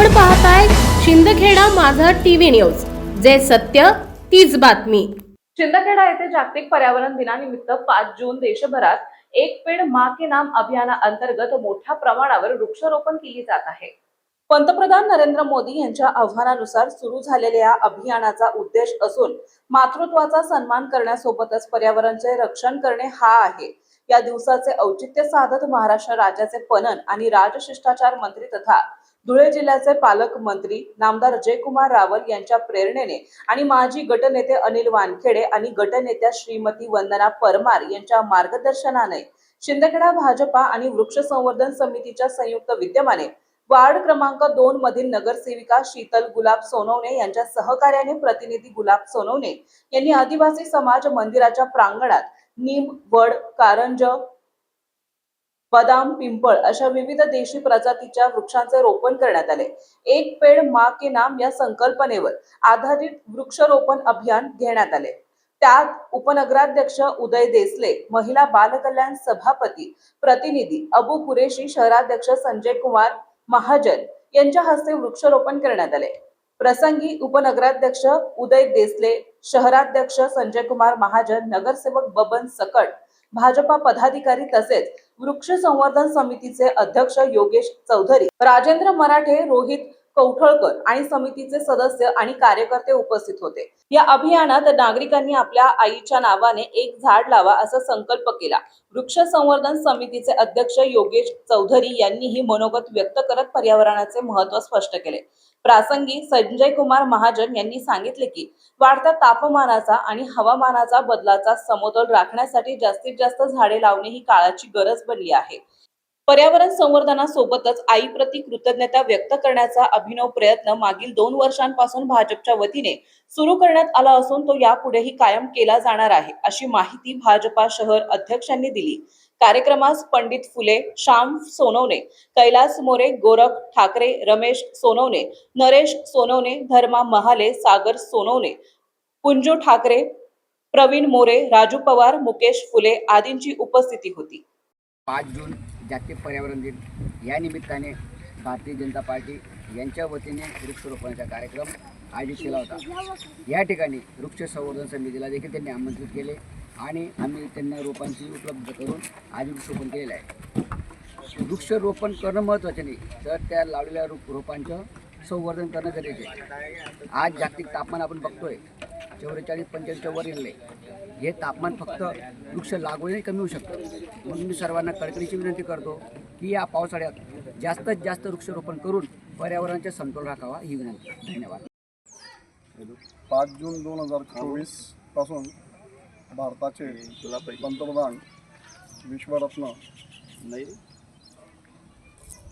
आपण पाहताय शिंदखेडा माझा टीव्ही न्यूज, जे सत्य तीच बातमी। शिंदखेडा येथे जागतिक पर्यावरण दिनानिमित्त 5 जून देशभरात एक पेड़ मां के नाम अभियानाअंतर्गत मोठ्या प्रमाणावर वृक्षारोपण केले जात आहे। पंतप्रधान नरेंद्र मोदी यांच्या आव्हानानुसार सुरू झालेल्या या अभियानाचा उद्देश असून मातृत्वाचा सन्मान करण्यासोबतच पर्यावरणाचे रक्षण करणे हा आहे। या दिवसाचे औचित्य साधत महाराष्ट्र राज्याचे पणन आणि राजशिष्टाचार मंत्री तथा धुळे जिल्ह्याचे पालकमंत्री नामदार जयकुमार रावल यांच्या प्रेरणेने आणि माजी गटनेते अनिल वानखेडे आणि गटनेत्या श्रीमती वंदना परमार यांच्या मार्गदर्शनाने शिंदखेडा भाजपा आणि वृक्ष संवर्धन समितीच्या संयुक्त विद्यमाने वार्ड क्रमांक 2 मधील नगरसेविका शीतल गुलाब सोनवणे यांच्या सहकार्याने प्रतिनिधी गुलाब सोनवणे यांनी आदिवासी समाज मंदिराच्या प्रांगणात नीम, वड, कारंज, बदाम, पिंपळ अशा विविध देशी प्रजातीच्या वृक्षांचे रोपण करण्यात आले। एक पेड़ मां के नाम या संकल्पनेवर आधारित वृक्षारोपण अभियान घेण्यात आले। त्यात उपनगराध्यक्ष उदय देसले, महिला बाल कल्याण सभापती प्रतिनिधी अबू कुरेशी, शहराध्यक्ष संजय कुमार महाजन यांच्या हस्ते वृक्षारोपण करण्यात आले। प्रसंगी उपनगराध्यक्ष उदय देसले, शहराध्यक्ष संजय कुमार महाजन, नगरसेवक बबन सकट, भाजपा पदाधिकारी तसेच वृक्ष संवर्धन समितीचे अध्यक्ष योगेश चौधरी, राजेंद्र मराठे, रोहित कौठळकर आणि समितीचे सदस्य आणि कार्यकर्ते उपस्थित होते। या अभियानात नागरिकांनी आपल्या आईच्या नावाने एक झाड लावा असा संकल्प केला। वृक्ष संवर्धन समितीचे अध्यक्ष योगेश चौधरी यांनीही मनोगत व्यक्त करत पर्यावरणाचे महत्त्व स्पष्ट केले। प्रासंगी संजय कुमार महाजन यांनी सांगितले की वाढत्या तापमानाचा आणि हवामानाचा बदलाचा समतोल राखण्यासाठी जास्तीत जास्त झाडे लावणे ही काळाची गरज बनली आहे। पर्यावरण संवर्धनासोबतच आईप्रती कृतज्ञता व्यक्त करण्याचा अभिनव प्रयत्न मागील 2 वर्षांपासून भाजपच्या वतीने सुरू करण्यात आला असून तो यापुढेही कायम केला जाणार आहे, अशी माहिती भाजपा शहर अध्यक्षांनी दिली। कार्यक्रमास पंडित फुले, श्याम सोनवणे, कैलास मोरे, गोरख ठाकरे, रमेश सोनवणे, नरेश सोनवणे, धर्मा महाले, सागर सोनवणे, पुंजू ठाकरे, प्रवीण मोरे, राजू पवार, मुकेश फुले आदींची उपस्थिती होती। 5 जून जागतिक पर्यावरण दिन या निमित्ताने भारतीय जनता पार्टी यांच्या वतीने वृक्षारोपणाचा कार्यक्रम आयोजित केला होता। या ठिकाणी वृक्ष संवर्धन समितीला देखील त्यांनी आमंत्रित केले आणि आम्ही त्यांना रोपांची उपलब्ध करून आज वृक्षारोपण केलेलं आहे। वृक्षारोपण करणं महत्त्वाचं नाही, तर त्या लावलेल्या रोपांचं संवर्धन करणं गरजेचं आहे। आज जागतिक तापमान आपण बघतोय 44-45च्या वर गेले। हे तापमान फक्त वृक्ष लागवडीने कमी होऊ शकतं। म्हणून मी सर्वांना कळकळीची विनंती करतो की या पावसाळ्यात जास्तीत जास्त वृक्षारोपण करून पर्यावरणाचा समतोल राखावा ही विनंती। धन्यवाद। 5 जून 2024 पासून भारताचे पंतप्रधान विश्वरत्न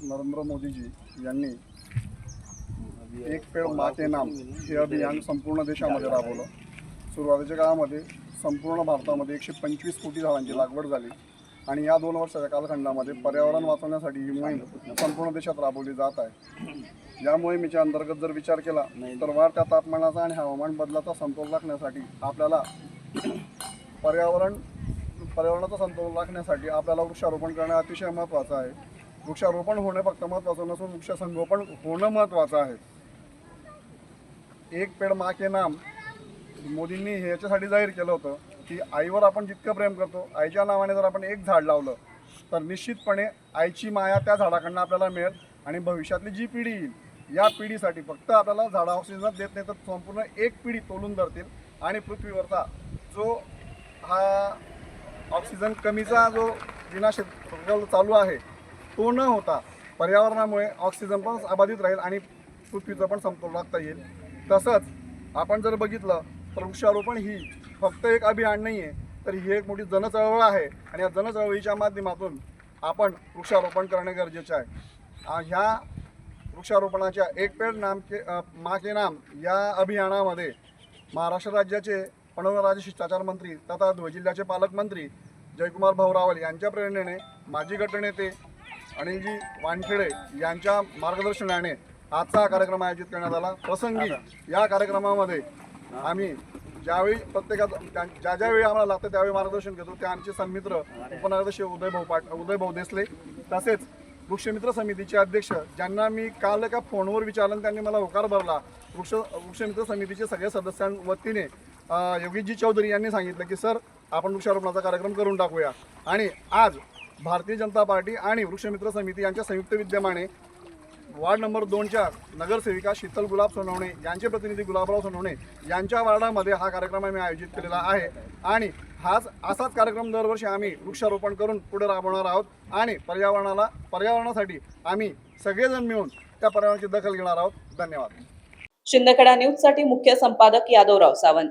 नरेंद्र मोदीजी यांनी एक पेड़ मां के नाम हे अभियान संपूर्ण देशामध्ये राबवलं। सुरुवातीच्या काळामध्ये संपूर्ण भारतामध्ये 125 कोटी झाडांची लागवड झाली आणि या 2 वर्षाच्या कालखंडामध्ये पर्यावरण वाचवण्यासाठी ही मोहीम संपूर्ण देशात राबवली जात आहे। या मोहिमेच्या अंतर्गत जर विचार केला तर वाढत्या तापमानाचा आणि हवामान बदलाचा समतोल राखण्यासाठी आपल्याला पर्यावरणाचा समतोल राखण्यासाठी आपल्याला वृक्षारोपण करणे अतिशय महत्त्वाचं आहे। वृक्षारोपण होणे फक्त महत्त्वाचं नसून वृक्षसंगोपन होणं महत्त्वाचं आहे। एक पेड़ मां के नाम मोदींनी हे याच्यासाठी जाहीर केलं होतं की आईवर आपण जितकं प्रेम करतो, आईच्या नावाने जर आपण एक झाड लावलं तर निश्चितपणे आईची माया त्या झाडाकडनं आपल्याला मिळेल आणि भविष्यातली जी पिढी येईल या पिढीसाठी फक्त आपल्याला झाडं ऑक्सिजन देत नाही तर संपूर्ण एक पिढी तोलून धरतील आणि पृथ्वीवरचा जो हा ऑक्सिजन कमीचा जो विनाश चालू आहे तो न होता पर्यावरणामुळे ऑक्सिजन पण अबाधित राहील आणि पृथ्वीचं पण समतोल राखता येईल। तसंच आपण जर बघितलं तर वृक्षारोपण ही फक्त एक अभियान नाही आहे, तर ही एक मोठी जनचळवळ आहे आणि या जनचळवळीच्या माध्यमातून आपण वृक्षारोपण करणे गरजेचे आहे। ह्या वृक्षारोपणाच्या एक पेड़ मां के नाम या अभियानामध्ये महाराष्ट्र राज्याचे पणन राजशिष्टाचार मंत्री तथा धुळे जिल्ह्याचे पालकमंत्री जयकुमार भाऊ रावल यांच्या प्रेरणेने माजी गटनेते अनिलजी वानखेडे यांच्या मार्गदर्शनाने आजचा कार्यक्रम आयोजित करण्यात आला। प्रसंगी या कार्यक्रमामध्ये आम्ही ज्यावेळी ज्यावेळी आम्हाला लागतं त्यावेळी मार्गदर्शन घेतो ते आमचे सन्मित्र उपनगराध्यक्ष उदय भाऊ देसले तसेच वृक्षमित्र समितीचे अध्यक्ष, ज्यांना मी काल एका फोनवर विचारलं, त्यांनी मला होकार भरला. वृक्षमित्र समितीचे सगळ्या सदस्यांवतीने योगेशजी चौधरी यांनी सांगितलं की सर, आपण वृक्षारोपणाचा कार्यक्रम करून टाकूया. आणि आज भारतीय जनता पार्टी आणि वृक्षमित्र समिती यांच्या संयुक्त विद्यमाने वार्ड नंबर 2च्या नगरसेविका शीतल गुलाब सोनवणे यांचे प्रतिनिधी गुलाबराव सोनवणे यांच्या वार्डामध्ये हा कार्यक्रम आम्ही आयोजित केलेला आहे. आणि असाच कार्यक्रम दरवर्षी आम्ही वृक्षारोपण करून पुढे राबवणार आहोत. आणि पर्यावरणासाठी आम्ही सगळेजण मिळून त्या पर्यावरणाची दखल घेणार आहोत. धन्यवाद. शिंदखेडा न्यूजसाठी मुख्य संपादक यादवराव सावंत.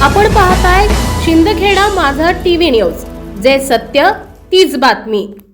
आपण पाहताय शिंदखेडा माझा टीव्ही न्यूज, जे सत्य तीच बातमी.